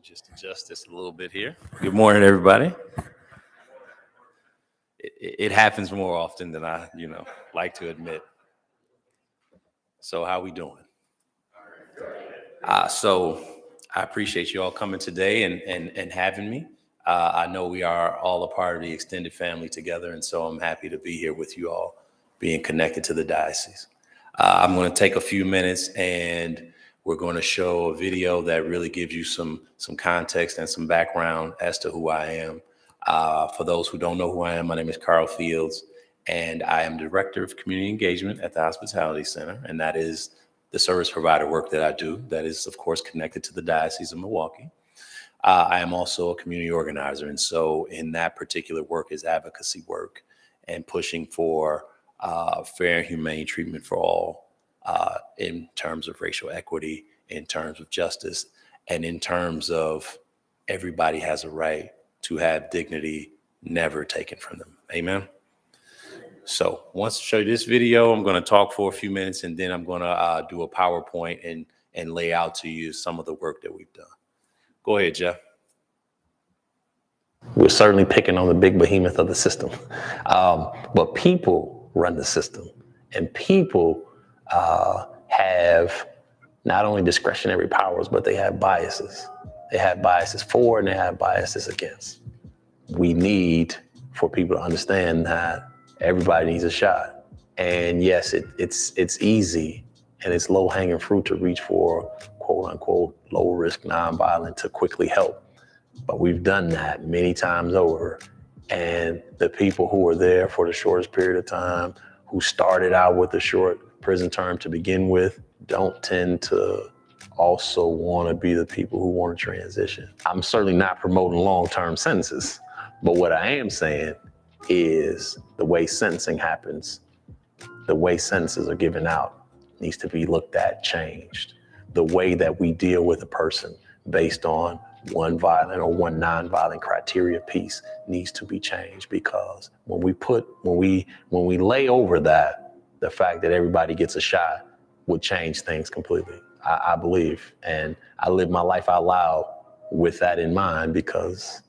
Just adjust this a little bit here. Good morning, everybody. It happens more often than I, like to admit. So how we doing? So I appreciate you all coming today and having me. I know we are all a part of the extended family together, and so I'm happy to be here with you all, being connected to the diocese. I'm going to take a few minutes and we're going to show a video that really gives you some context and some background as to who I am. For those who don't know who I am, my name is Carl Fields, and I am Director of Community Engagement at the Hospitality Center, and that is the service provider work that I do. That is, of course, connected to the Diocese of Milwaukee. I am also a community organizer, and so in that particular work is advocacy work and pushing for fair and humane treatment for all in terms of racial equity, in terms of justice, and in terms of everybody has a right to have dignity never taken from them. Amen. So once I show you this video, I'm going to talk for a few minutes, and then I'm going to do a PowerPoint and lay out to you some of the work that we've done. Go ahead, Jeff. We're certainly picking on the big behemoth of the system, but people run the system, and people have not only discretionary powers, but they have biases. They have biases for and they have biases against. We need for people to understand that everybody needs a shot. And yes, it's easy and it's low-hanging fruit to reach for quote unquote low risk, nonviolent to quickly help. But we've done that many times over. And the people who were there for the shortest period of time, who started out with a short prison term to begin with, don't tend to also want to be the people who want to transition. I'm certainly not promoting long-term sentences, but what I am saying is the way sentencing happens, the way sentences are given out needs to be looked at, changed. The way that we deal with a person based on one violent or one non-violent criteria piece needs to be changed, because when we lay over that, the fact that everybody gets a shot would change things completely, I believe. And I live my life out loud with that in mind, because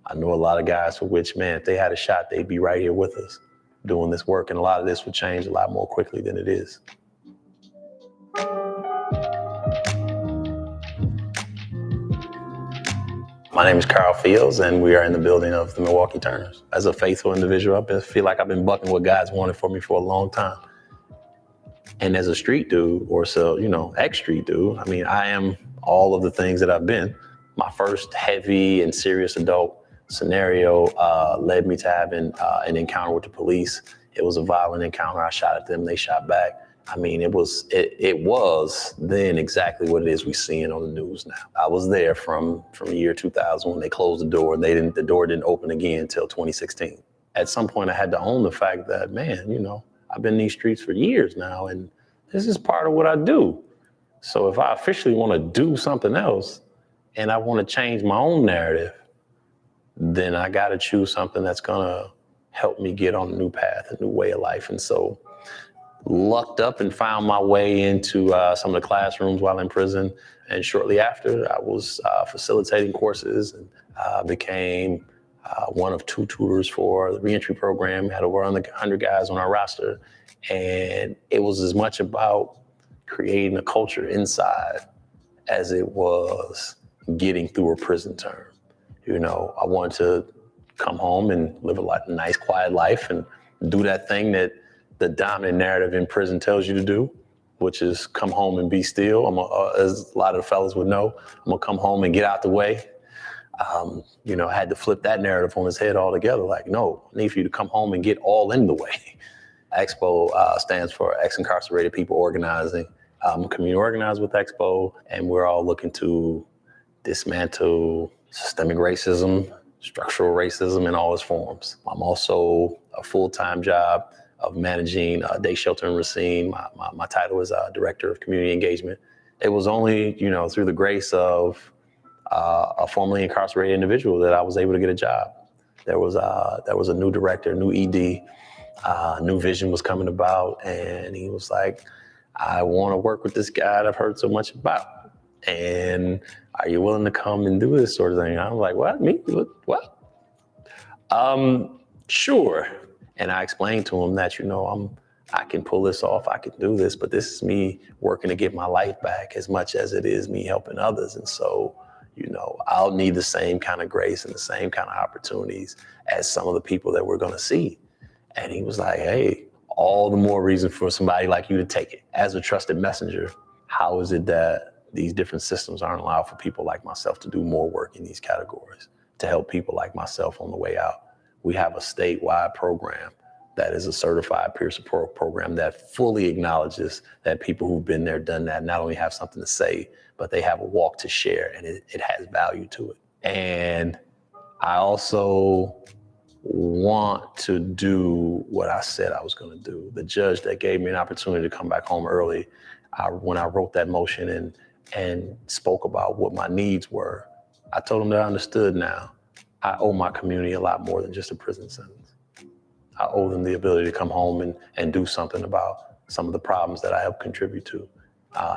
I know a lot of guys for which, man, if they had a shot, they'd be right here with us doing this work. And a lot of this would change a lot more quickly than it is. My name is Carl Fields, and we are in the building of the Milwaukee Turners. As a faithful individual, I feel like I've been bucking what God's wanted for me for a long time. And as a street dude, or so, ex-street dude, I am all of the things that I've been. My first heavy and serious adult scenario led me to having an encounter with the police. It was a violent encounter. I shot at them, they shot back. It was then exactly what it is we're seeing on the news now. I was there from the year 2000 when they closed the door, and the door didn't open again until 2016. At some point, I had to own the fact that, man, I've been in these streets for years now, and this is part of what I do. So if I officially want to do something else and I want to change my own narrative, then I got to choose something that's going to help me get on a new path, a new way of life. And so lucked up and found my way into some of the classrooms while in prison. And shortly after, I was facilitating courses and became one of two tutors for the reentry program. We had over 100 guys on our roster. And it was as much about creating a culture inside as it was getting through a prison term. I wanted to come home and live a nice, quiet life and do that thing that the dominant narrative in prison tells you to do, which is come home and be still. As a lot of the fellas would know, I'm gonna come home and get out the way. I had to flip that narrative on his head altogether. Like, no, I need for you to come home and get all in the way. Expo stands for Ex-Incarcerated People Organizing. I'm a community organizer with Expo, and we're all looking to dismantle systemic racism, structural racism in all its forms. I'm also a full-time job of managing Day Shelter in Racine. My title is Director of Community Engagement. It was only, through the grace of a formerly incarcerated individual that I was able to get a job. There was a new director, new ED, new vision was coming about, and he was like, I want to work with this guy that I've heard so much about. And are you willing to come and do this sort of thing? I'm like, what? Me? What? Sure. And I explained to him that, I can pull this off. I can do this, but this is me working to get my life back as much as it is me helping others. And so, I'll need the same kind of grace and the same kind of opportunities as some of the people that we're going to see. And he was like, hey, all the more reason for somebody like you to take it. As a trusted messenger, how is it that these different systems aren't allowed for people like myself to do more work in these categories, to help people like myself on the way out? We have a statewide program that is a certified peer support program that fully acknowledges that people who've been there, done that, not only have something to say, but they have a walk to share, and it has value to it. And I also want to do what I said I was going to do. The judge that gave me an opportunity to come back home early, when I wrote that motion and spoke about what my needs were, I told him that I understood now. I owe my community a lot more than just a prison sentence. I owe them the ability to come home and do something about some of the problems that I helped contribute to,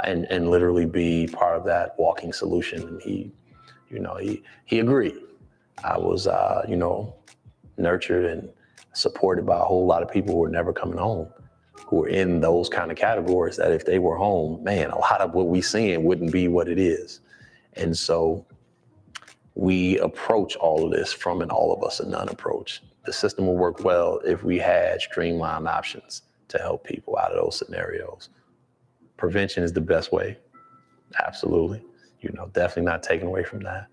and literally be part of that walking solution. And he agreed. I was, nurtured and supported by a whole lot of people who were never coming home, who were in those kind of categories that if they were home, man, a lot of what we seeing wouldn't be what it is. And so we approach all of this from an all of us or none approach. The system will work well if we had streamlined options to help people out of those scenarios. Prevention is the best way. Absolutely. Definitely not taken away from that.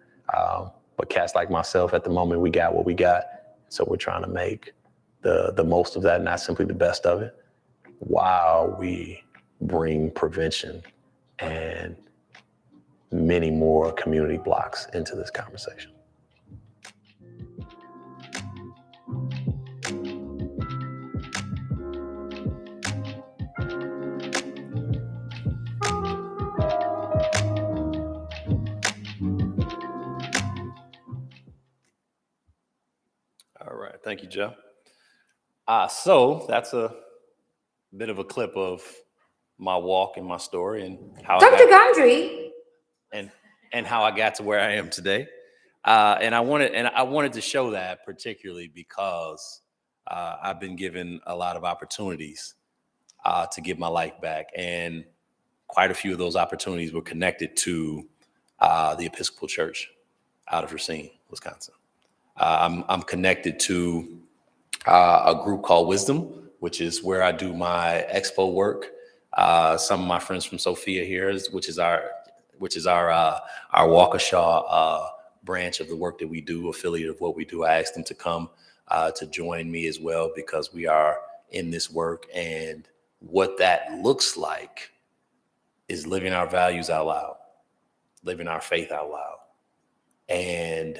But cats like myself, at the moment, we got what we got. So we're trying to make the most of that, not simply the best of it, while we bring prevention and many more community blocks into this conversation. All right. Thank you, Joe. So that's a bit of a clip of my walk and my story and how Dr. Gondry. And how I got to where I am today. And I wanted to show that particularly because I've been given a lot of opportunities to get my life back. And quite a few of those opportunities were connected to the Episcopal Church out of Racine, Wisconsin. I'm connected to a group called Wisdom, which is where I do my expo work. Some of my friends from Sophia here, which is our Waukesha branch of the work that we do, affiliate of what we do. I asked them to come to join me as well, because we are in this work, and what that looks like is living our values out loud, living our faith out loud. And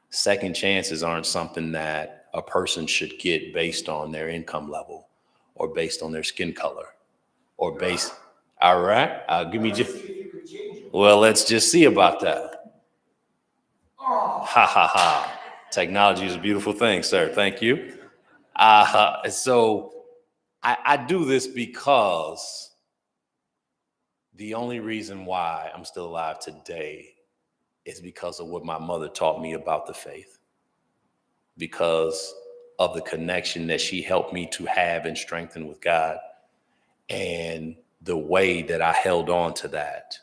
second chances aren't something that a person should get based on their income level or based on their skin color or based. All right. Give me just. Well, let's just see about that. Ha ha ha. Technology is a beautiful thing, sir. Thank you. So I do this because the only reason why I'm still alive today is because of what my mother taught me about the faith, because of the connection that she helped me to have and strengthen with God, and the way that I held on to that,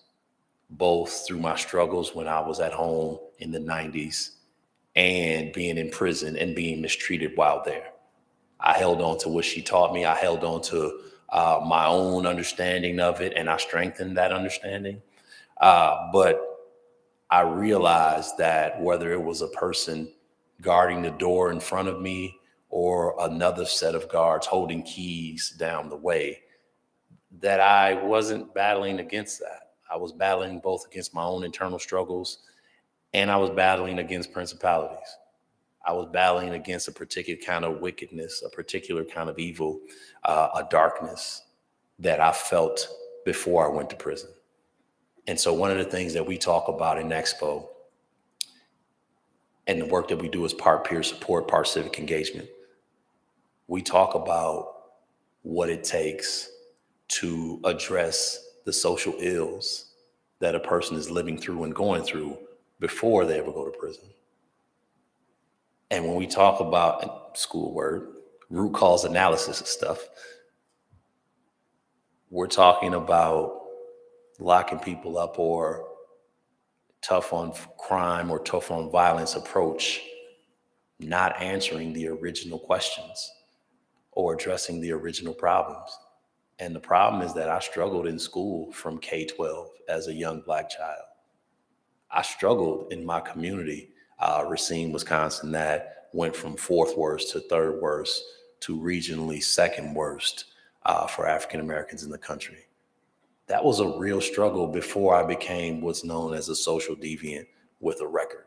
both through my struggles when I was at home in the 90s and being in prison and being mistreated while there. I held on to what she taught me. I held on to my own understanding of it, and I strengthened that understanding. But I realized that whether it was a person guarding the door in front of me or another set of guards holding keys down the way, that I wasn't battling against that. I was battling both against my own internal struggles, and I was battling against principalities. I was battling against a particular kind of wickedness, a particular kind of evil, a darkness that I felt before I went to prison. And so one of the things that we talk about in Expo, and the work that we do is part peer support, part civic engagement, we talk about what it takes to address the social ills that a person is living through and going through before they ever go to prison. And when we talk about school word, root cause analysis and stuff, we're talking about locking people up or tough on crime or tough on violence approach, not answering the original questions or addressing the original problems. And the problem is that I struggled in school from K-12 as a young Black child. I struggled in my community, Racine, Wisconsin, that went from fourth worst to third worst to regionally second worst for African Americans in the country. That was a real struggle before I became what's known as a social deviant with a record.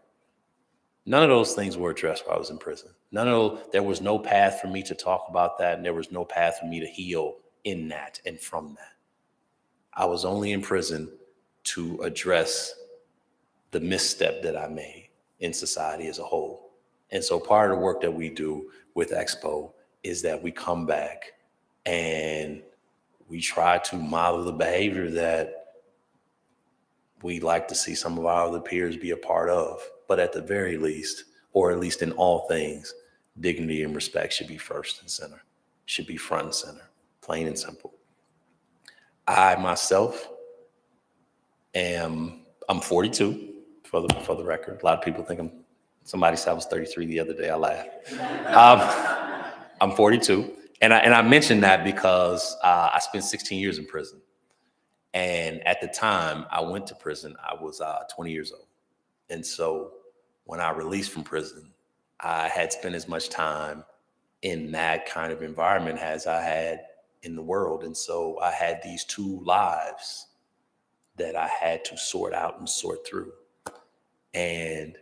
None of those things were addressed while I was in prison. There was no path for me to talk about that, and there was no path for me to heal in that and from that. I was only in prison to address the misstep that I made in society as a whole. And so part of the work that we do with Expo is that we come back and we try to model the behavior that we like to see some of our other peers be a part of. But at the very least, or at least in all things, dignity and respect should be first and center, should be front and center, plain and simple. I myself I'm 42 for the record. A lot of people think somebody said I was 33 the other day. I laughed. I'm 42. And I mentioned that because I spent 16 years in prison. And at the time I went to prison, I was 20 years old. And so when I released from prison, I had spent as much time in that kind of environment as I had in the world. And so I had these two lives that I had to sort out and sort through. And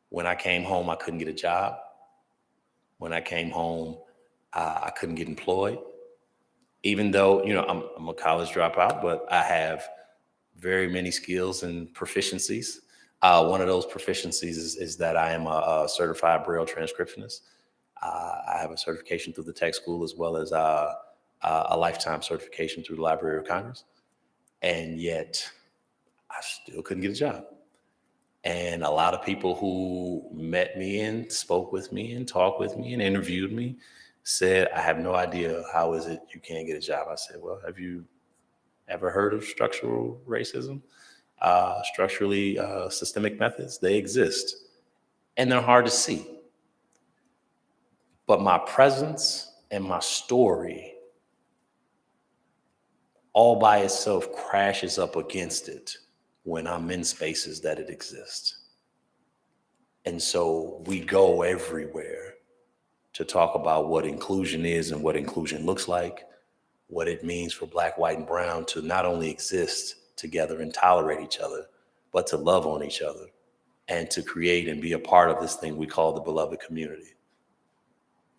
when I came home, I couldn't get a job. When I came home, I couldn't get employed. Even though, I'm a college dropout, but I have very many skills and proficiencies. One of those proficiencies is that I am a certified Braille transcriptionist. I have a certification through the tech school as well as a lifetime certification through the Library of Congress. And yet I still couldn't get a job. And a lot of people who met me and spoke with me and talked with me and interviewed me said, I have no idea, how is it you can't get a job? I said, well, have you ever heard of structural racism? Structurally systemic methods? They exist and they're hard to see. But my presence and my story all by itself crashes up against it when I'm in spaces that it exists. And so we go everywhere to talk about what inclusion is and what inclusion looks like, what it means for Black, white, and brown to not only exist together and tolerate each other, but to love on each other and to create and be a part of this thing we call the beloved community.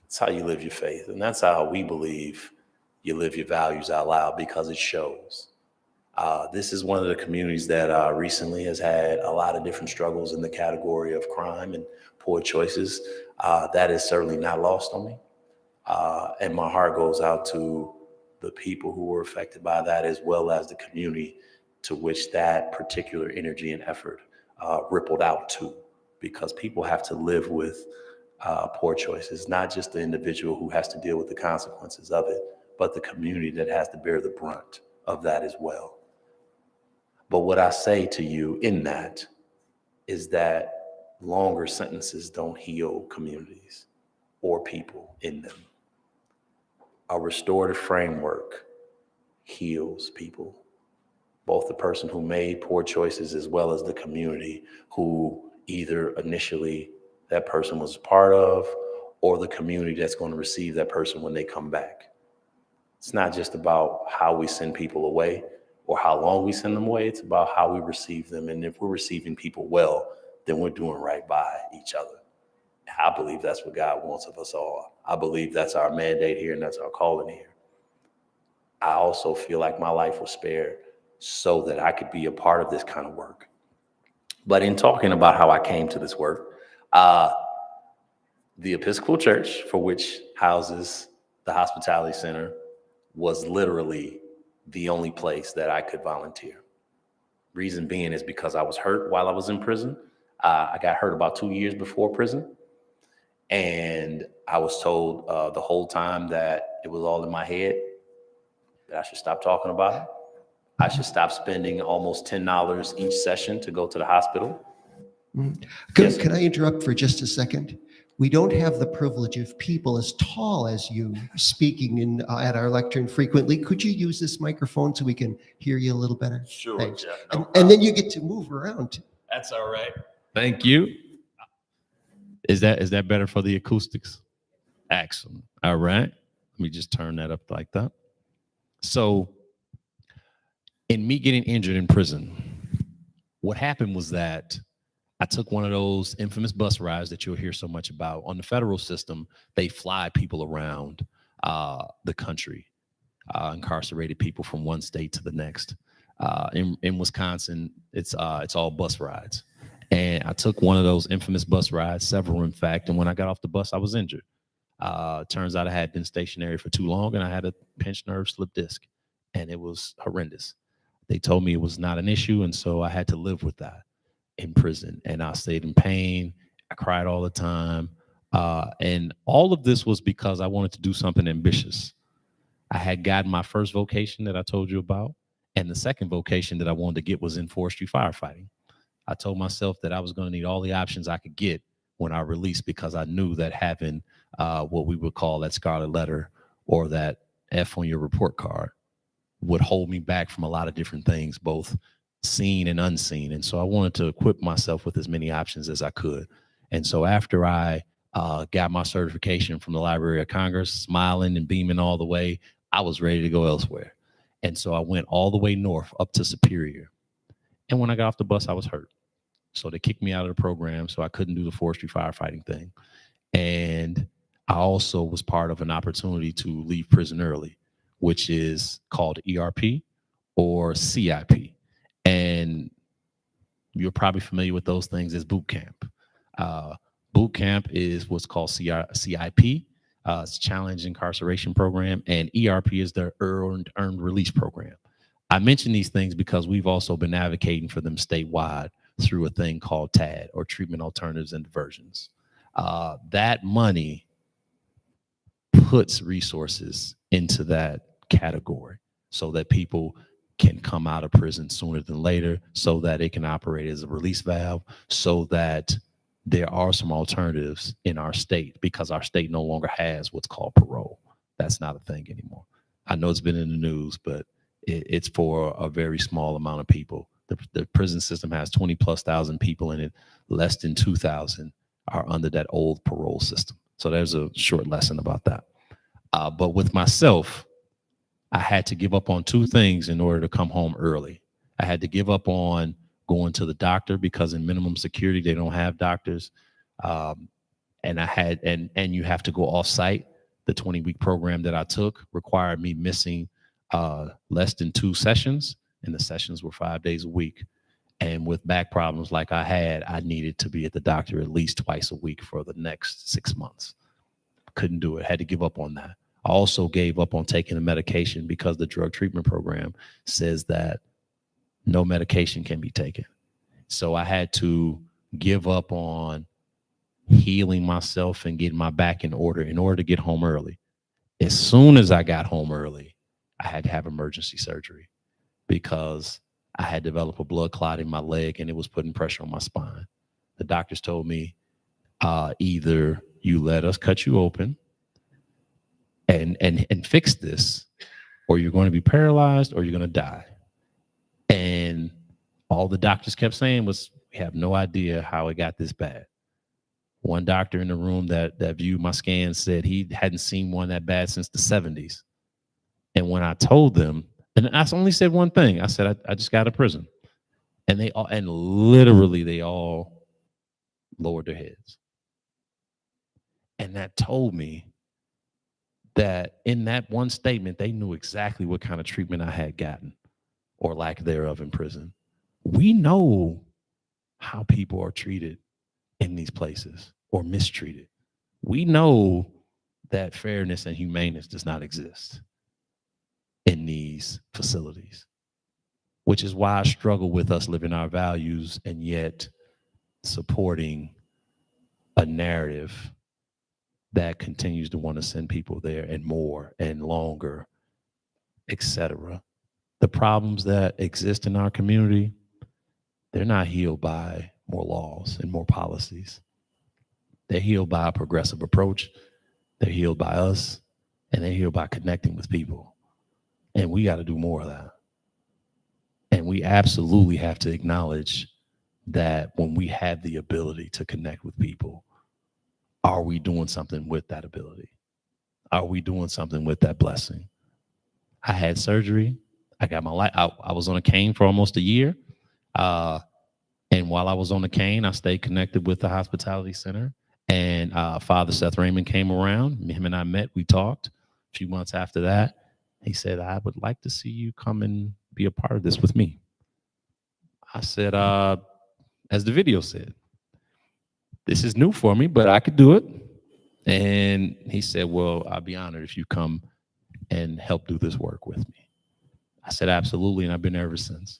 That's how you live your faith. And that's how we believe you live your values out loud, because it shows. This is one of the communities that recently has had a lot of different struggles in the category of crime and poor choices. That is certainly not lost on me. And my heart goes out to the people who were affected by that, as well as the community to which that particular energy and effort rippled out to, because people have to live with poor choices, not just the individual who has to deal with the consequences of it, but the community that has to bear the brunt of that as well. But what I say to you in that is that longer sentences don't heal communities or people in them. A restorative framework heals people, both the person who made poor choices as well as the community who either initially that person was part of, or the community that's going to receive that person when they come back. It's not just about how we send people away or how long we send them away. It's about how we receive them. And if we're receiving people well, then we're doing right by each other. I believe that's what God wants of us all. I believe that's our mandate here and that's our calling here. I also feel like my life was spared so that I could be a part of this kind of work. But in talking about how I came to this work, the Episcopal Church, for which houses the Hospitality Center, was literally the only place that I could volunteer. Reason being is because I was hurt while I was in prison. I got hurt about 2 years before prison. And I was told the whole time that it was all in my head, that I should stop talking about it. I should stop spending almost $10 each session to go to the hospital. Yes. Can I interrupt for just a second? We don't have the privilege of people as tall as you speaking at our lectern frequently. Could you use this microphone so we can hear you a little better? Sure, Thanks. Jeff, And then you get to move around. That's all right. Thank you. Is that better for the acoustics? Excellent. All right. Let me just turn that up like that. So in me getting injured in prison, what happened was that I took one of those infamous bus rides that you'll hear so much about. On the federal system, they fly people around the country, incarcerated people from one state to the next. In Wisconsin, it's all bus rides. And I took one of those infamous bus rides, several in fact, and when I got off the bus, I was injured. Turns out I had been stationary for too long and I had a pinched nerve slip disc, and it was horrendous. They told me it was not an issue, and so I had to live with that in prison, and I stayed in pain. I cried all the time. And all of this was because I wanted to do something ambitious. I had gotten my first vocation that I told you about, and the second vocation that I wanted to get was in forestry firefighting. I told myself that I was going to need all the options I could get when I released, because I knew that having what we would call that scarlet letter or that F on your report card would hold me back from a lot of different things, both seen and unseen. And so I wanted to equip myself with as many options as I could. And so after I got my certification from the Library of Congress, smiling and beaming all the way, I was ready to go elsewhere. And so I went all the way north up to Superior. And when I got off the bus, I was hurt. So they kicked me out of the program, so I couldn't do the forestry firefighting thing. And I also was part of an opportunity to leave prison early, which is called ERP or CIP. And you're probably familiar with those things as boot camp. Boot camp is what's called CIP. It's Challenge Incarceration Program, and ERP is the Earned Release Program. I mention these things because we've also been advocating for them statewide through a thing called TAD, or Treatment Alternatives and Diversions. That money puts resources into that category so that people can come out of prison sooner than later, so that it can operate as a release valve, so that there are some alternatives in our state, because our state no longer has what's called parole. That's not a thing anymore. I know it's been in the news, but it's for a very small amount of people. The prison system has 20,000+ people in it. Less than 2,000 are under that old parole system. So there's a short lesson about that. But with myself, I had to give up on two things in order to come home early. I had to give up on going to the doctor, because in minimum security, they don't have doctors. And you have to go off site. The 20-week program that I took required me missing less than 2 sessions, and the sessions were 5 days a week. And with back problems like I had, I needed to be at the doctor at least twice a week for the next 6 months. Couldn't do it. Had to give up on that. I also gave up on taking the medication because the drug treatment program says that no medication can be taken. So I had to give up on healing myself and getting my back in order to get home early. As soon as I got home early, I had to have emergency surgery because I had developed a blood clot in my leg and it was putting pressure on my spine. The doctors told me, either you let us cut you open and fix this, or you're going to be paralyzed or you're going to die. And all the doctors kept saying was, we have no idea how it got this bad. One doctor in the room that viewed my scans said he hadn't seen one that bad since the 70s. And when I told them, and I only said one thing, I said, I just got out of prison. And they all lowered their heads. And that told me that in that one statement, they knew exactly what kind of treatment I had gotten, or lack thereof, in prison. We know how people are treated in these places, or mistreated. We know that fairness and humaneness does not exist in these facilities. which is why I struggle with us living our values and yet supporting a narrative that continues to want to send people there and more and longer, etc. The problems that exist in our community, they're not healed by more laws and more policies. They're healed by a progressive approach. They're healed by us, and they're healed by connecting with people. And we got to do more of that. And we absolutely have to acknowledge that when we have the ability to connect with people, are we doing something with that ability? Are we doing something with that blessing? I had surgery. I got my life. I was on a cane for almost a year. And while I was on the cane, I stayed connected with the hospitality center. And Father Seth Raymond came around. Him and I met. We talked. A few months after that, he said, I would like to see you come and be a part of this with me. I said, as the video said, this is new for me, but I could do it. And he said, well, I'll be honored if you come and help do this work with me. I said, absolutely. And I've been there ever since.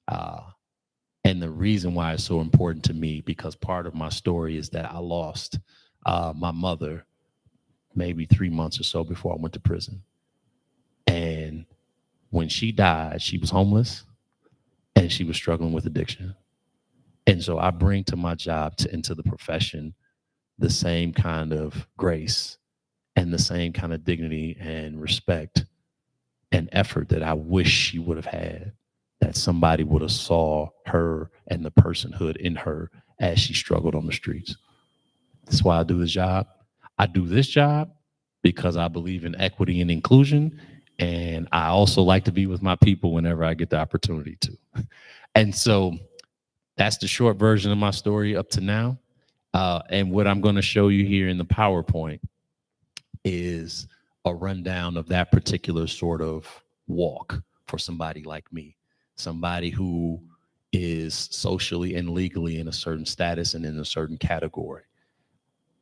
And the reason why it's so important to me, because part of my story is that I lost my mother maybe 3 months or so before I went to prison. And when she died, she was homeless and she was struggling with addiction. And so I bring to my job into the profession the same kind of grace and the same kind of dignity and respect and effort that I wish she would have had, that somebody would have saw her and the personhood in her as she struggled on the streets. That's why I do this job. I do this job because I believe in equity and inclusion. And I also like to be with my people whenever I get the opportunity to. And so that's the short version of my story up to now. And what I'm going to show you here in the PowerPoint is a rundown of that particular sort of walk for somebody like me, somebody who is socially and legally in a certain status and in a certain category,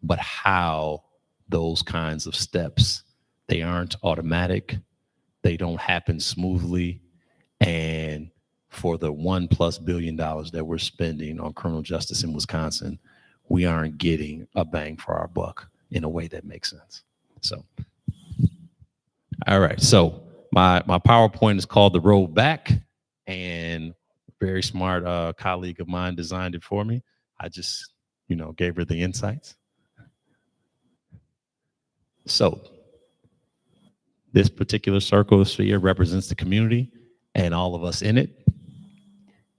but how those kinds of steps, they aren't automatic, they don't happen smoothly, and for the $1+ billion that we're spending on criminal justice in Wisconsin, we aren't getting a bang for our buck in a way that makes sense. So, all right. So my PowerPoint is called The Road Back, and a very smart colleague of mine designed it for me. I just, gave her the insights. So this particular circle or sphere represents the community and all of us in it.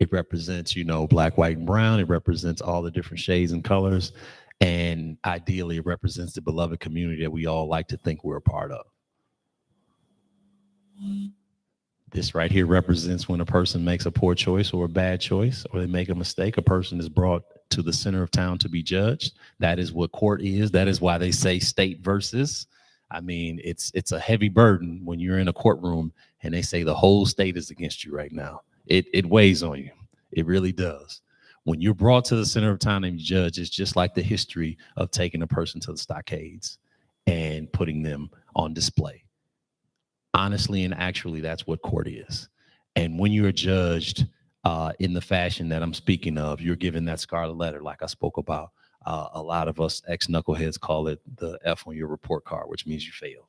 It represents, black, white, and brown. It represents all the different shades and colors. And ideally, it represents the beloved community that we all like to think we're a part of. This right here represents when a person makes a poor choice or a bad choice, or they make a mistake. A person is brought to the center of town to be judged. That is what court is. That is why they say state versus. I mean, it's a heavy burden when you're in a courtroom and they say the whole state is against you right now. It weighs on you. It really does. When you're brought to the center of town and judged, it's just like the history of taking a person to the stockades and putting them on display. Honestly and actually, that's what court is. And when you're judged in the fashion that I'm speaking of, you're given that scarlet letter like I spoke about. A lot of us ex-knuckleheads call it the F on your report card, which means you failed.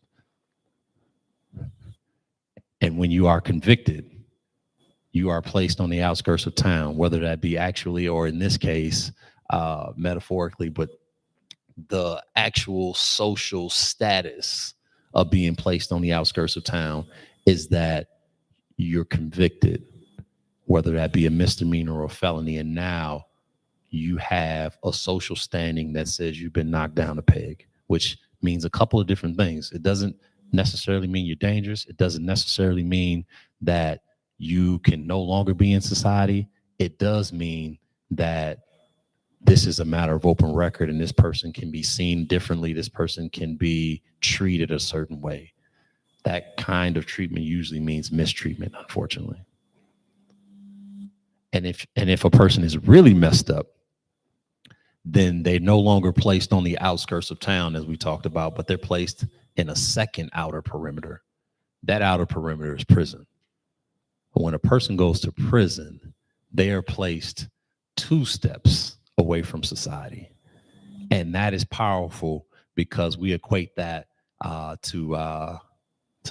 And when you are convicted, you are placed on the outskirts of town, whether that be actually or in this case, metaphorically, but the actual social status of being placed on the outskirts of town is that you're convicted, whether that be a misdemeanor or a felony, and now you have a social standing that says you've been knocked down a peg, which means a couple of different things. It doesn't necessarily mean you're dangerous. It doesn't necessarily mean that you can no longer be in society. It does mean that this is a matter of open record and this person can be seen differently. This person can be treated a certain way. That kind of treatment usually means mistreatment, unfortunately. And if a person is really messed up, then they're no longer placed on the outskirts of town, as we talked about, but they're placed in a second outer perimeter. That outer perimeter is prison, When a person goes to prison, they are placed 2 steps away from society. And that is powerful because we equate that to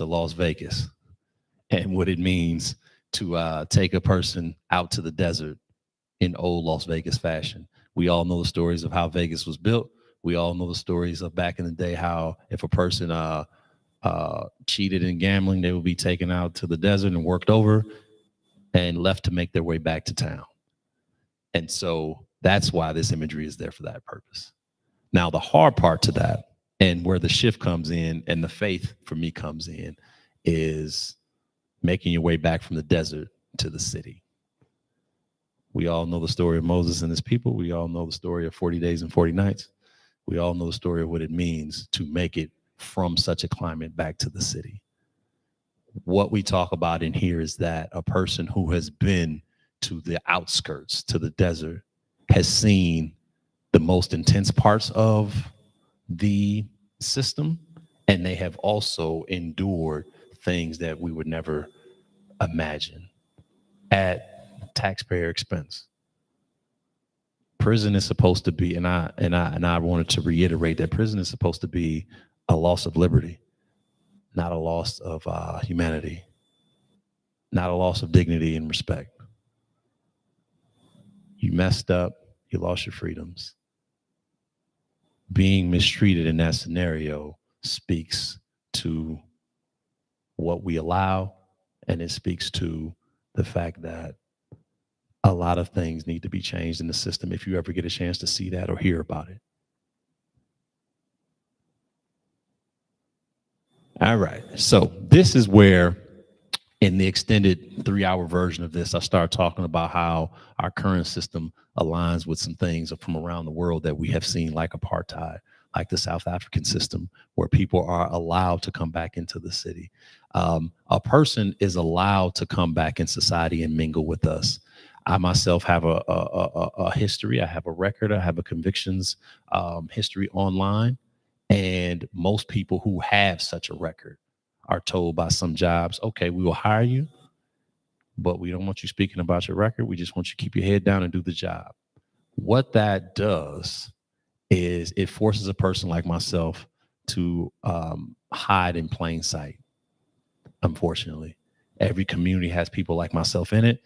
Las Vegas and what it means to take a person out to the desert in old Las Vegas fashion. We all know the stories of how Vegas was built. We all know the stories of back in the day how if a person cheated in gambling, they would be taken out to the desert and worked over and left to make their way back to town. And so that's why this imagery is there for that purpose. Now, the hard part to that, and where the shift comes in and the faith for me comes in, is making your way back from the desert to the city. We all know the story of Moses and his people. We all know the story of 40 days and 40 nights. We all know the story of what it means to make it from such a climate back to the city. What we talk about in here is that a person who has been to the outskirts, to the desert, has seen the most intense parts of the system, and they have also endured things that we would never imagine at taxpayer expense. Prison is supposed to be, and I wanted to reiterate that prison is supposed to be a loss of liberty, not a loss of humanity, not a loss of dignity and respect. You messed up, you lost your freedoms. Being mistreated in that scenario speaks to what we allow, and it speaks to the fact that a lot of things need to be changed in the system if you ever get a chance to see that or hear about it. All right. So this is where, in the extended 3-hour version of this, I start talking about how our current system aligns with some things from around the world that we have seen, like apartheid, like the South African system, where people are allowed to come back into the city. A person is allowed to come back in society and mingle with us. I myself have a history. I have a record. I have a convictions history online. And most people who have such a record are told by some jobs, okay, we will hire you, but we don't want you speaking about your record. We just want you to keep your head down and do the job. What that does is it forces a person like myself to hide in plain sight. Unfortunately, every community has people like myself in it.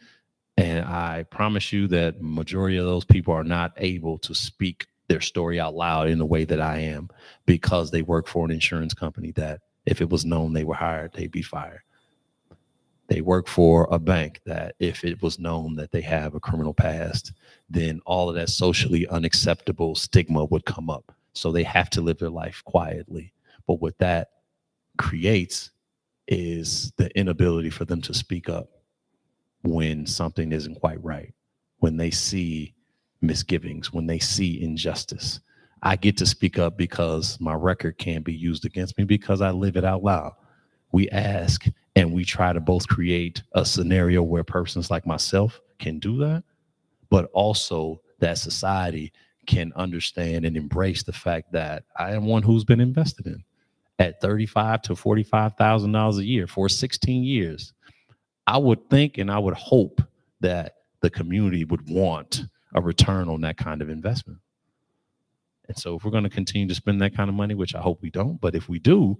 And I promise you that majority of those people are not able to speak their story out loud in the way that I am, because they work for an insurance company that if it was known they were hired, they'd be fired. They work for a bank that if it was known that they have a criminal past, then all of that socially unacceptable stigma would come up. So they have to live their life quietly. But what that creates is the inability for them to speak up when something isn't quite right, when they see misgivings, when they see injustice. I get to speak up because my record can't be used against me because I live it out loud. We ask and we try to both create a scenario where persons like myself can do that, but also that society can understand and embrace the fact that I am one who's been invested in at $35,000 to $45,000 a year for 16 years. I would think and I would hope that the community would want a return on that kind of investment. And so if we're going to continue to spend that kind of money, which I hope we don't, but if we do,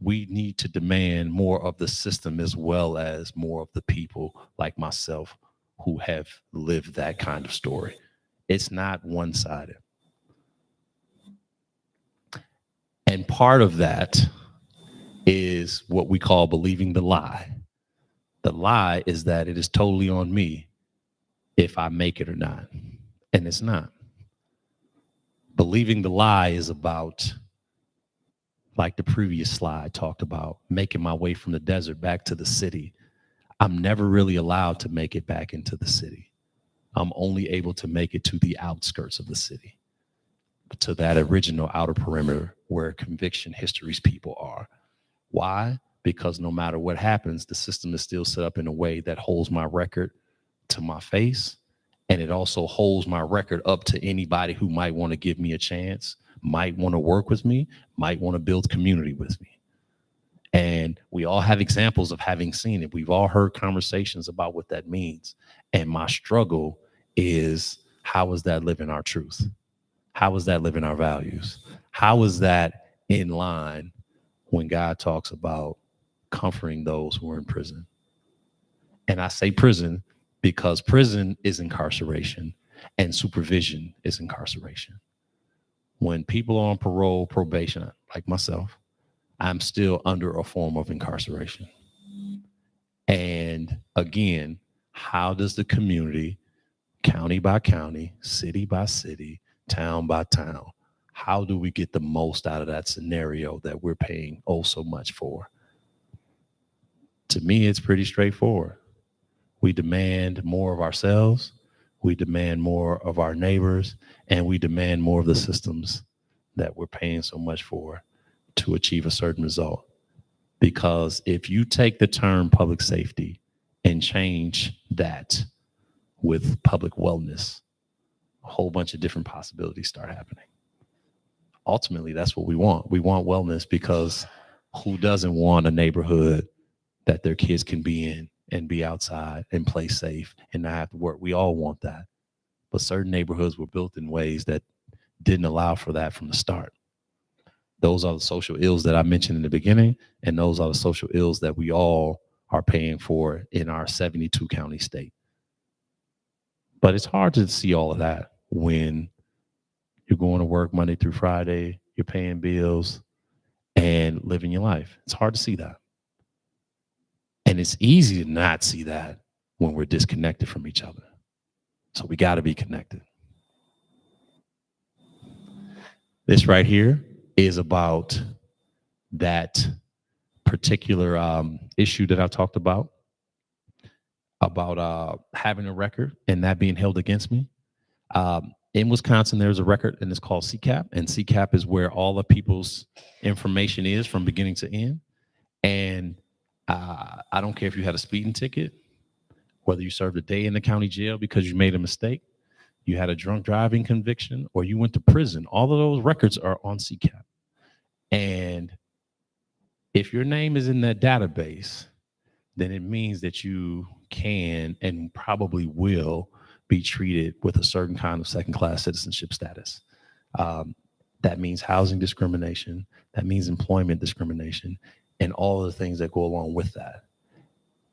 we need to demand more of the system as well as more of the people like myself who have lived that kind of story. It's not one-sided. And part of that is what we call believing the lie. The lie is that it is totally on me if I make it or not. And it's not. Believing the lie is about, like the previous slide talked about, making my way from the desert back to the city. I'm never really allowed to make it back into the city. I'm only able to make it to the outskirts of the city, to that original outer perimeter where conviction histories people are. Why? Because no matter what happens, the system is still set up in a way that holds my record to my face. And it also holds my record up to anybody who might want to give me a chance, might want to work with me, might want to build community with me. And we all have examples of having seen it. We've all heard conversations about what that means. And my struggle is, how is that living our truth? How is that living our values? How is that in line when God talks about comforting those who are in prison? And I say prison because prison is incarceration and supervision is incarceration. When people are on parole, probation, like myself, I'm still under a form of incarceration. And again, how does the community, county by county, city by city, town by town, how do we get the most out of that scenario that we're paying oh so much for? To me, it's pretty straightforward. We demand more of ourselves, we demand more of our neighbors, and we demand more of the systems that we're paying so much for to achieve a certain result. Because if you take the term public safety and change that with public wellness, a whole bunch of different possibilities start happening. Ultimately, that's what we want. We want wellness, because who doesn't want a neighborhood that their kids can be in and be outside and play safe and not have to work? We all want that. But certain neighborhoods were built in ways that didn't allow for that from the start. Those are the social ills that I mentioned in the beginning, and those are the social ills that we all are paying for in our 72 county state. But it's hard to see all of that when you're going to work Monday through Friday, you're paying bills and living your life. It's hard to see that. And it's easy to not see that when we're disconnected from each other. So we got to be connected. This right here is about that particular issue that I talked about having a record and that being held against me. In Wisconsin, there's a record, and it's called CCAP. And CCAP is where all of people's information is from beginning to end. And I don't care if you had a speeding ticket, whether you served a day in the county jail because you made a mistake, you had a drunk driving conviction, or you went to prison. All of those records are on CCAP. And if your name is in that database, then it means that you can and probably will be treated with a certain kind of second-class citizenship status. That means housing discrimination, that means employment discrimination, and all of the things that go along with that.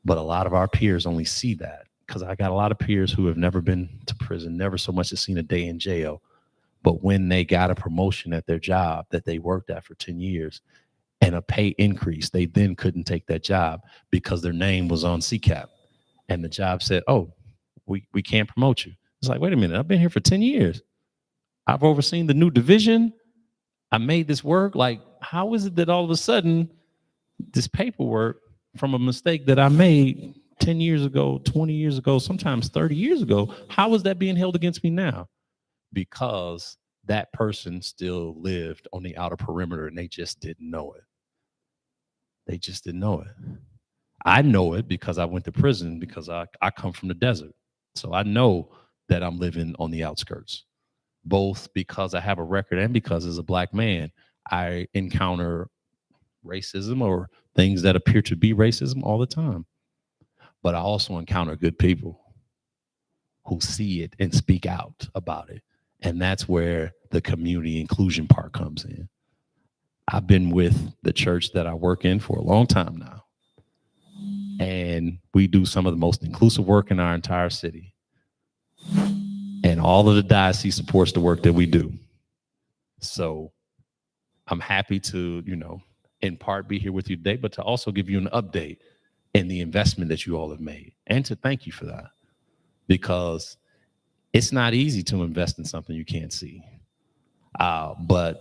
But a lot of our peers only see that, because I got a lot of peers who have never been to prison, never so much as seen a day in jail. But when they got a promotion at their job that they worked at for 10 years and a pay increase, they then couldn't take that job because their name was on CCAP. And the job said, oh, we can't promote you. It's like, wait a minute, I've been here for 10 years. I've overseen the new division. I made this work. Like, how is it that all of a sudden this paperwork from a mistake that I made 10 years ago, 20 years ago, sometimes 30 years ago, how is that being held against me now? Because that person still lived on the outer perimeter and they just didn't know it. They just didn't know it. I know it because I went to prison, because I come from the desert. So I know that I'm living on the outskirts, both because I have a record and because as a Black man, I encounter racism or things that appear to be racism all the time. But I also encounter good people who see it and speak out about it. And that's where the community inclusion part comes in. I've been with the church that I work in for a long time now. And we do some of the most inclusive work in our entire city. And all of the diocese supports the work that we do. So I'm happy to, in part be here with you today, but to also give you an update in the investment that you all have made, and to thank you for that, because it's not easy to invest in something you can't see. But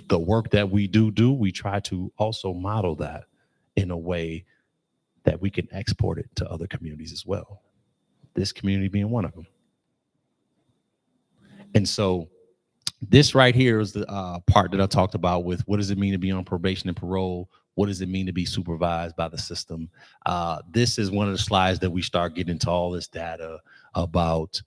the work that we do, we try to also model that in a way that we can export it to other communities as well. This community being one of them. And so this right here is the part that I talked about with what does it mean to be on probation and parole? What does it mean to be supervised by the system? This is one of the slides that we start getting into all this data about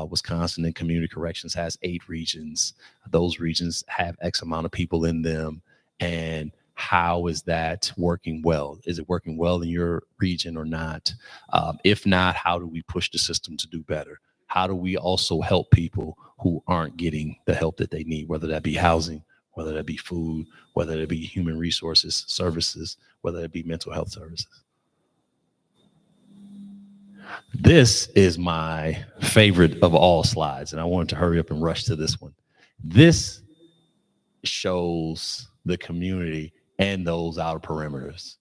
Wisconsin, and community corrections has 8 regions. Those regions have X amount of people in them, and How is that working well? Is it working well in your region or not? If not, how do we push the system to do better? How do we also help people who aren't getting the help that they need, whether that be housing, whether that be food, whether it be human resources services, whether it be mental health services? This is my favorite of all slides, and I wanted to hurry up and rush to this one. This shows the community and those outer perimeters.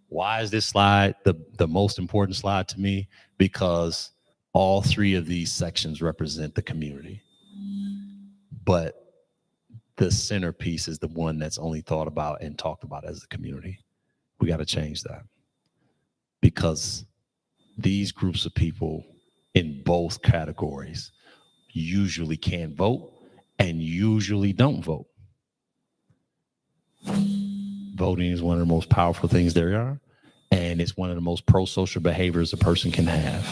Why is this slide the most important slide to me? Because all three of these sections represent the community. But the centerpiece is the one that's only thought about and talked about as the community. We got to change that, because these groups of people in both categories usually can't vote and usually don't vote. Voting is one of the most powerful things there are, and it's one of the most pro-social behaviors a person can have.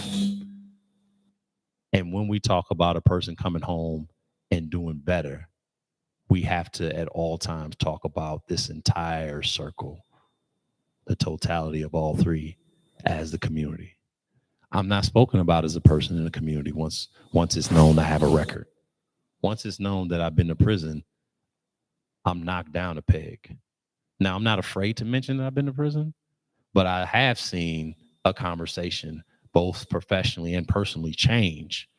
And when we talk about a person coming home and doing better, we have to at all times talk about this entire circle, the totality of all three, as the community. I'm not spoken about as a person in the community once it's known I have a record. Once it's known that I've been to prison, I'm knocked down a peg. Now, I'm not afraid to mention that I've been to prison, but I have seen a conversation, both professionally and personally, change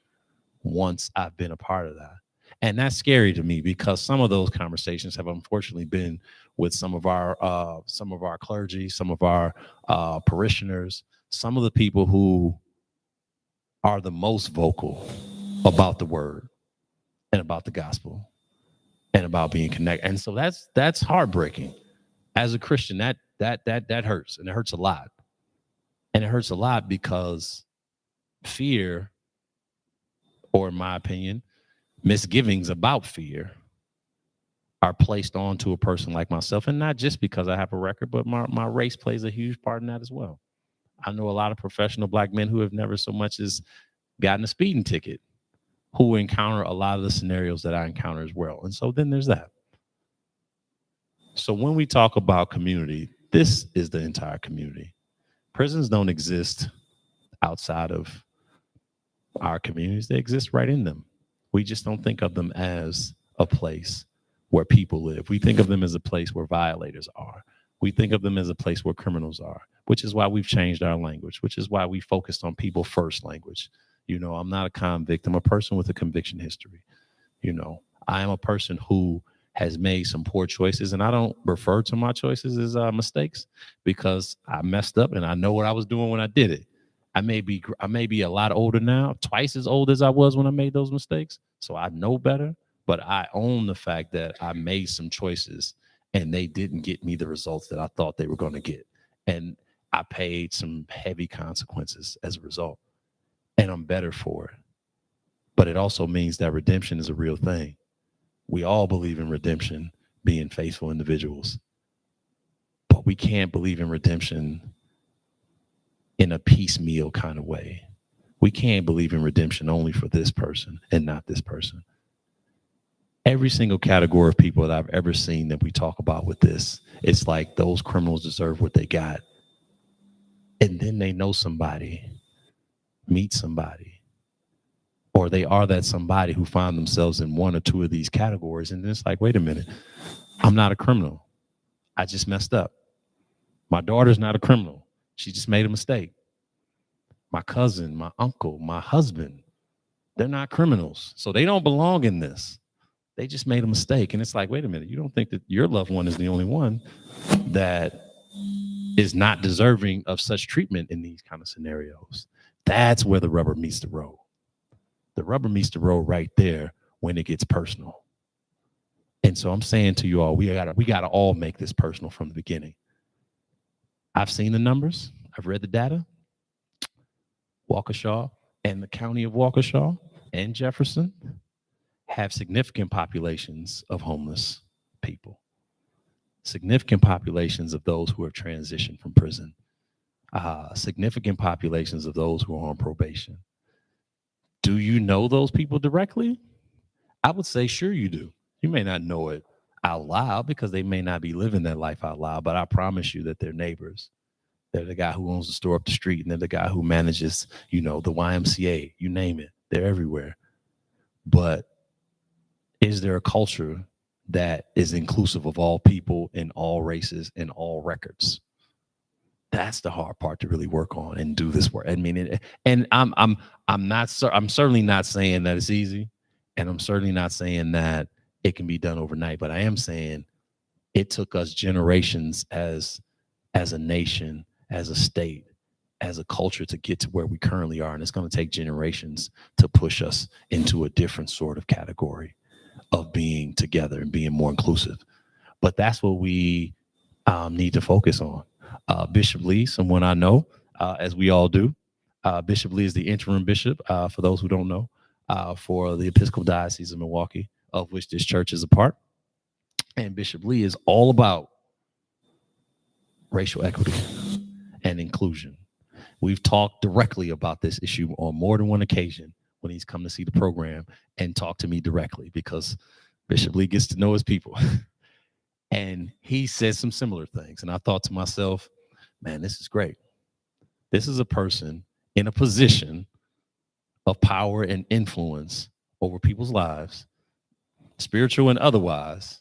once I've been a part of that. And that's scary to me, because some of those conversations have unfortunately been with some of our clergy, some of our parishioners, some of the people who are the most vocal about the word and about the gospel and about being connected. And so that's heartbreaking. As a Christian, that hurts, and it hurts a lot. And it hurts a lot because fear, or in my opinion, misgivings about fear, are placed onto a person like myself. And not just because I have a record, but my race plays a huge part in that as well. I know a lot of professional Black men who have never so much as gotten a speeding ticket, who encounter a lot of the scenarios that I encounter as well. And so then there's that. So when we talk about community, this is the entire community. Prisons don't exist outside of our communities. They exist right in them. We just don't think of them as a place where people live. We think of them as a place where violators are. We think of them as a place where criminals are, which is why we've changed our language, which is why we focused on people first language. You know, I'm not a convict. I'm a person with a conviction history. You know, I am a person who has made some poor choices, and I don't refer to my choices as mistakes, because I messed up and I know what I was doing when I did it. I may be a lot older now, twice as old as I was when I made those mistakes. So I know better, but I own the fact that I made some choices and they didn't get me the results that I thought they were going to get. And I paid some heavy consequences as a result, and I'm better for it. But it also means that redemption is a real thing. We all believe in redemption, being faithful individuals, but we can't believe in redemption in a piecemeal kind of way. We can't believe in redemption only for this person and not this person. Every single category of people that I've ever seen that we talk about with this, it's like those criminals deserve what they got. And then they know somebody, meet somebody, or they are that somebody who find themselves in one or two of these categories. And then it's like, wait a minute, I'm not a criminal. I just messed up. My daughter's not a criminal. She just made a mistake. My cousin, my uncle, my husband, they're not criminals. So they don't belong in this. They just made a mistake. And it's like, wait a minute, you don't think that your loved one is the only one that is not deserving of such treatment in these kind of scenarios. That's where the rubber meets the road. The rubber meets the road right there when it gets personal. And so I'm saying to you all, we gotta all make this personal from the beginning. I've seen the numbers. I've read the data. Waukesha and the county of Waukesha and Jefferson have significant populations of homeless people, significant populations of those who have transitioned from prison, significant populations of those who are on probation. Do you know those people directly? I would say, sure you do. You may not know it out loud because they may not be living that life out loud, but I promise you that they're neighbors. They're the guy who owns the store up the street, and they're the guy who manages, the YMCA, you name it. They're everywhere. But is there a culture that is inclusive of all people in all races and all records? That's the hard part to really work on and do this work. I mean, and I'm certainly not saying that it's easy, and I'm certainly not saying that it can be done overnight. But I am saying it took us generations as a nation, as a state, as a culture to get to where we currently are, and it's going to take generations to push us into a different sort of category of being together and being more inclusive. But that's what we need to focus on. Bishop Lee, someone I know, as we all do. Bishop Lee is the interim bishop, for those who don't know, for the Episcopal Diocese of Milwaukee, of which this church is a part. And Bishop Lee is all about racial equity and inclusion. We've talked directly about this issue on more than one occasion when he's come to see the program and talk to me directly, because Bishop Lee gets to know his people. And he said some similar things. And I thought to myself, man, this is great. This is a person in a position of power and influence over people's lives, spiritual and otherwise.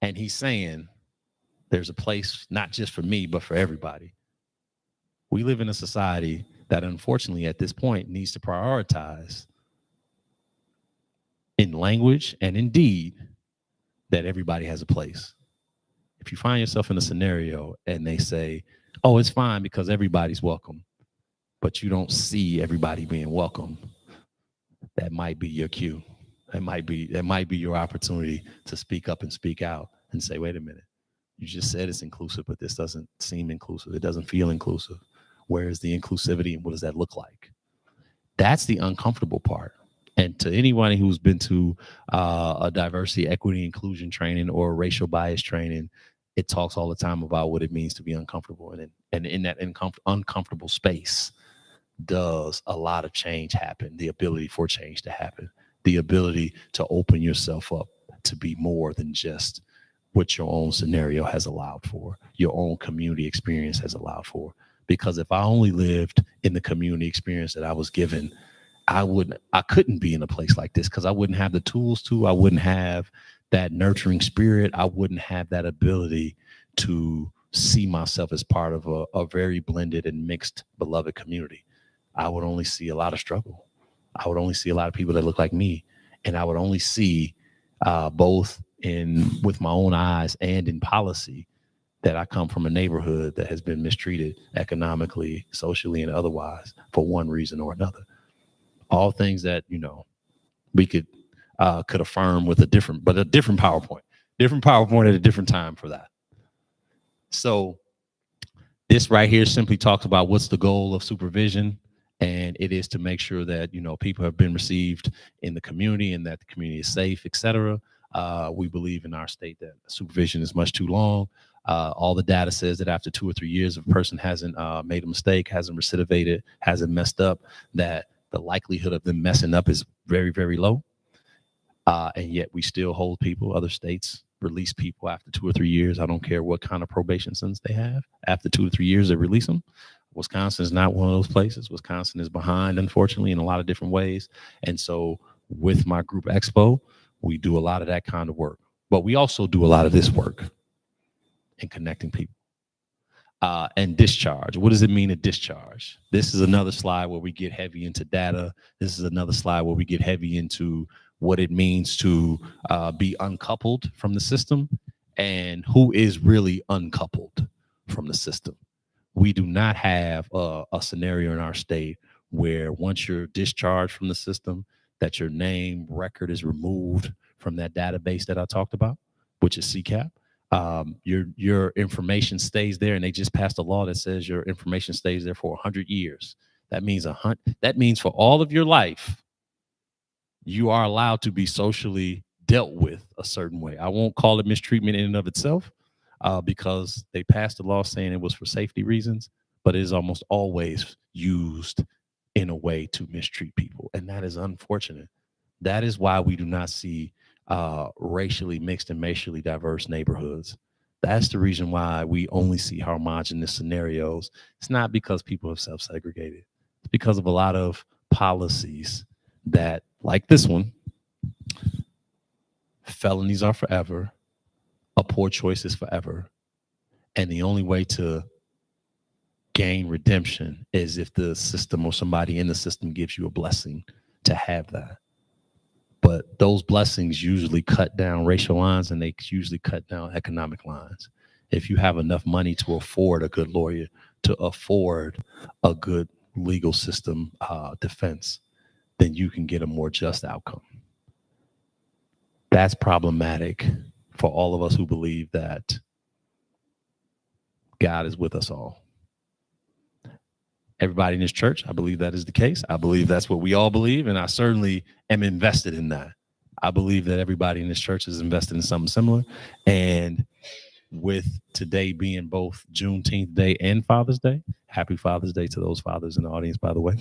And he's saying there's a place not just for me, but for everybody. We live in a society that unfortunately at this point needs to prioritize in language and in deed that everybody has a place. If you find yourself in a scenario and they say, oh, it's fine because everybody's welcome, but you don't see everybody being welcome, that might be your cue. That might be your opportunity to speak up and speak out and say, wait a minute, you just said it's inclusive, but this doesn't seem inclusive. It doesn't feel inclusive. Where is the inclusivity and what does that look like? That's the uncomfortable part. And to anyone who's been to a diversity, equity, inclusion training or racial bias training, it talks all the time about what it means to be uncomfortable. And in that uncomfortable space does a lot of change happen, the ability for change to happen, the ability to open yourself up to be more than just what your own scenario has allowed for, your own community experience has allowed for. Because if I only lived in the community experience that I was given, I couldn't be in a place like this because I wouldn't have the tools to, I wouldn't have that nurturing spirit. I wouldn't have that ability to see myself as part of a very blended and mixed beloved community. I would only see a lot of struggle. I would only see a lot of people that look like me. And I would only see both with my own eyes and in policy that I come from a neighborhood that has been mistreated economically, socially, and otherwise for one reason or another. All things that, we could affirm with a different PowerPoint at a different time for that. So this right here simply talks about what's the goal of supervision. And it is to make sure that, people have been received in the community and that the community is safe, et cetera. We believe in our state that supervision is much too long. All the data says that after 2 or 3 years, if a person hasn't made a mistake, hasn't recidivated, hasn't messed up, that the likelihood of them messing up is very, very low. And yet we still hold people. Other states release people after 2 or 3 years. I don't care what kind of probation sentence they have. After 2 to 3 years, they release them. Wisconsin is not one of those places. Wisconsin is behind, unfortunately, in a lot of different ways. And so with my group Expo, we do a lot of that kind of work. But we also do a lot of this work in connecting people. And discharge. What does it mean to discharge? This is another slide where we get heavy into data. This is another slide where we get heavy into what it means to be uncoupled from the system and who is really uncoupled from the system. We do not have a scenario in our state where once you're discharged from the system, that your name record is removed from that database that I talked about, which is CCAP. Your information stays there, and they just passed a law that says your information stays there for 100 years. That means for all of your life, you are allowed to be socially dealt with a certain way. I won't call it mistreatment in and of itself, because they passed a law saying it was for safety reasons, but it is almost always used in a way to mistreat people, and that is unfortunate. That is why we do not see racially mixed and racially diverse neighborhoods. That's the reason why we only see homogenous scenarios. It's not because people have self-segregated. It's because of a lot of policies that, like this one, felonies are forever, a poor choice is forever, and the only way to gain redemption is if the system or somebody in the system gives you a blessing to have that. But those blessings usually cut down racial lines, and they usually cut down economic lines. If you have enough money to afford a good lawyer, to afford a good legal system defense, then you can get a more just outcome. That's problematic for all of us who believe that God is with us all. Everybody in this church, I believe that is the case. I believe that's what we all believe, and I certainly am invested in that. I believe that everybody in this church is invested in something similar. And with today being both Juneteenth Day and Father's Day, happy Father's Day to those fathers in the audience, by the way.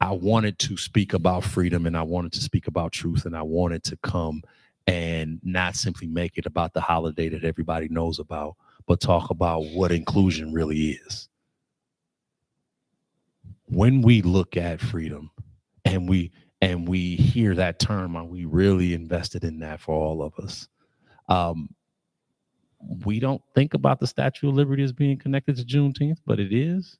I wanted to speak about freedom, and I wanted to speak about truth, and I wanted to come and not simply make it about the holiday that everybody knows about, but talk about what inclusion really is. When we look at freedom and we hear that term, are we really invested in that for all of us? We don't think about the Statue of Liberty as being connected to Juneteenth, but it is.